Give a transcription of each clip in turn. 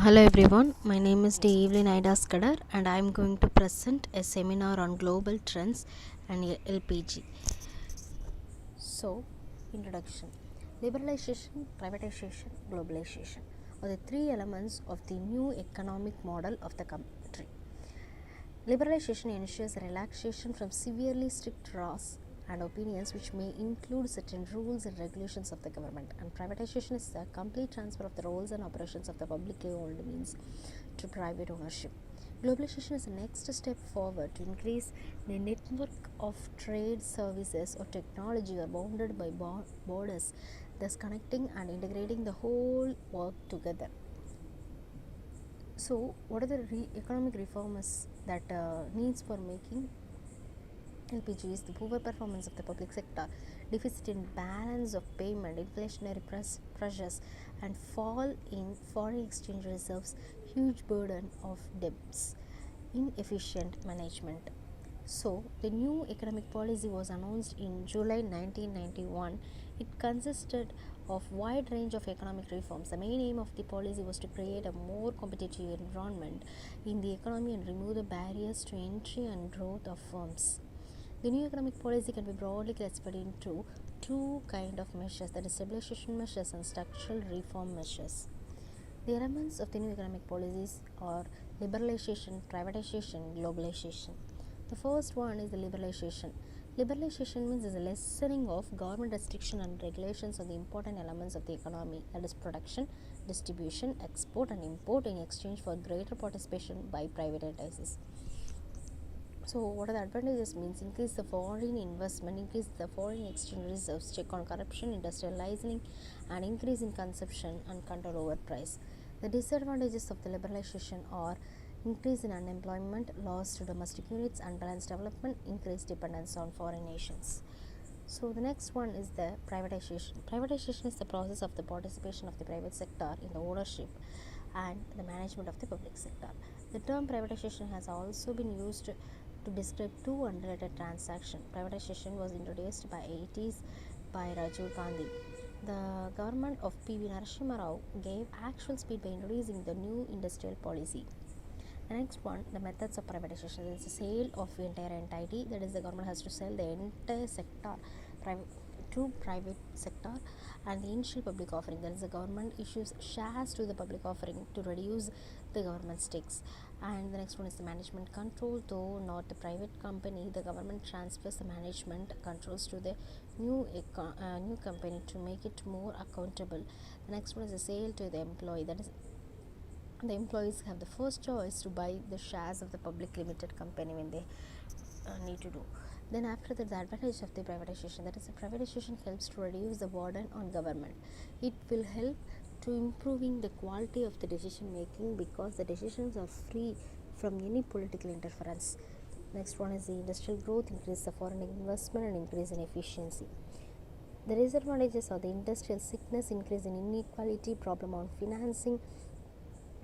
Hello everyone, my name is Evelyn Skadar and I am going to present a seminar on global trends and LPG. So, introduction. Liberalization, privatization, globalization are the three elements of the new economic model of the country. Liberalization ensures relaxation from severely strict laws and opinions which may include certain rules and regulations of the government, and privatization is the complete transfer of the roles and operations of the publicly owned means to private ownership. Globalization is the next step forward to increase the network of trade, services or technology are bounded by borders, thus connecting and integrating the whole world together. So, what are the economic reforms that needs for making LPG? Is the poor performance of the public sector, deficit in balance of payment, inflationary pressures, and fall in foreign exchange reserves, huge burden of debts, inefficient management. So, the new economic policy was announced in July 1991. It consisted of wide range of economic reforms. The main aim of the policy was to create a more competitive environment in the economy and remove the barriers to entry and growth of firms. The new economic policy can be broadly classified into two kinds of measures, that is stabilization measures and structural reform measures. The elements of the new economic policies are liberalization, privatization, globalization. The first one is the liberalization. Liberalization means the lessening of government restriction and regulations on the important elements of the economy, that is production, distribution, export and import, in exchange for greater participation by private enterprises. So, what are the advantages? Means increase the foreign investment, increase the foreign exchange reserves, check on corruption, industrializing, and increase in consumption and control over price. The disadvantages of the liberalization are increase in unemployment, loss to domestic units, unbalanced development, increased dependence on foreign nations. So the next one is the privatization. Privatization is the process of the participation of the private sector in the ownership and the management of the public sector. The term privatization has also been used to describe two unrelated transactions. Privatization was introduced by 80s by Rajiv Gandhi. The government of P.V. Narasimha Rao gave actual speed by introducing the new industrial policy. The next one, the methods of privatization, is the sale of the entire entity. That is, the government has to sell the entire sector to private sector, and the initial public offering, that is, the government issues shares to the public offering to reduce the government stakes. And the next one is the management control. Though not a private company, the government transfers the management controls to the new company to make it more accountable. The next one is the sale to the employee. That is, the employees have the first choice to buy the shares of the public limited company when they need to do. Then after that, the advantage of the privatization, that is, the privatization helps to reduce the burden on government. It will help to improving the quality of the decision making because the decisions are free from any political interference. Next one is the industrial growth, increase the foreign investment and increase in efficiency. The disadvantages are the industrial sickness, increase in inequality, problem on financing,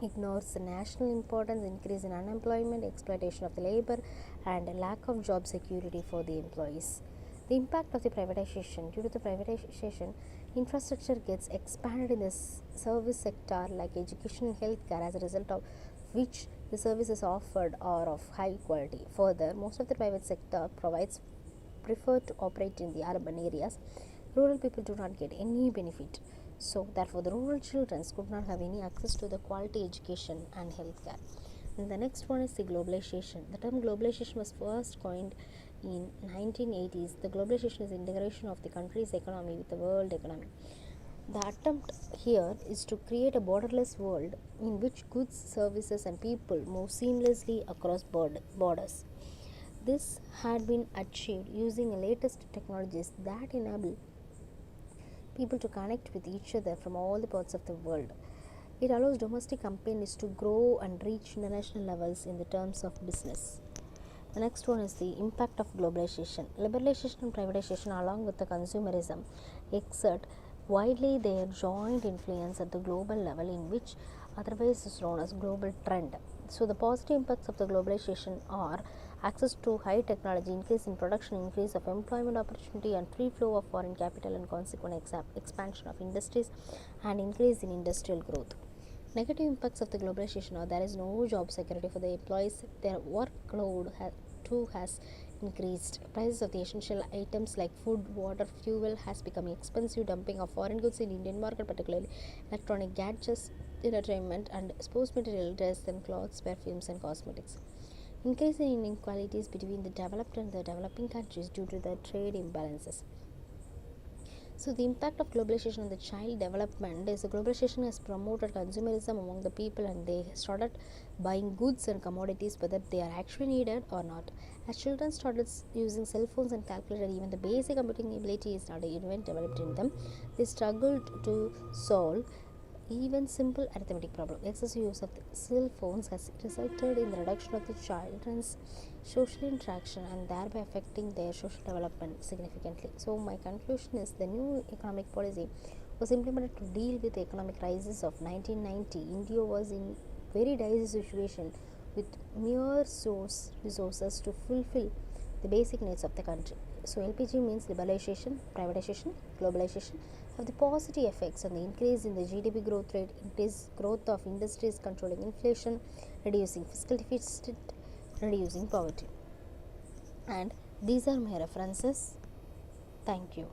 ignores the national importance, increase in unemployment, exploitation of the labor, and a lack of job security for the employees. The impact of the privatization: due to the privatization, infrastructure gets expanded in the service sector like education and healthcare, as a result of which the services offered are of high quality. Further, most of the private sector provides prefer to operate in the urban areas. Rural people do not get any benefit. So, therefore, the rural children could not have any access to the quality education and healthcare. And the next one is the globalization. The term globalization was first coined in 1980s. The globalization is integration of the country's economy with the world economy. The attempt here is to create a borderless world in which goods, services, and people move seamlessly across borders. This had been achieved using the latest technologies that enable people to connect with each other from all the parts of the world. It allows domestic companies to grow and reach international levels in the terms of business. The next one is the impact of globalization. Liberalization and privatization, along with the consumerism, exert widely their joint influence at the global level, in which otherwise is known as global trend. So, the positive impacts of the globalization are access to high technology, increase in production, increase of employment opportunity, and free flow of foreign capital, and consequent expansion of industries and increase in industrial growth. Negative impacts of the globalization are there is no job security for the employees. Their workload has increased. Prices of the essential items like food, water, fuel has become expensive. Dumping of foreign goods in Indian market, particularly electronic gadgets, entertainment, and sports material, dress and clothes, perfumes, and cosmetics. Increase in inequalities between the developed and the developing countries due to the trade imbalances. So, the impact of globalization on the child development is globalization has promoted consumerism among the people, and they started buying goods and commodities whether they are actually needed or not. As children started using cell phones and calculators, even the basic computing ability is not even developed in them. They struggled to solve even simple arithmetic problem. Excessive use of the cell phones has resulted in the reduction of the children's social interaction and thereby affecting their social development significantly. So, my conclusion is the new economic policy was implemented to deal with the economic crisis of 1990. India was in very dicey situation with mere source resources to fulfill the basic needs of the country. So LPG means liberalization, privatization, globalization have the positive effects on the increase in the GDP growth rate, increase growth of industries, controlling inflation, reducing fiscal deficit, reducing poverty. And these are my references. Thank you.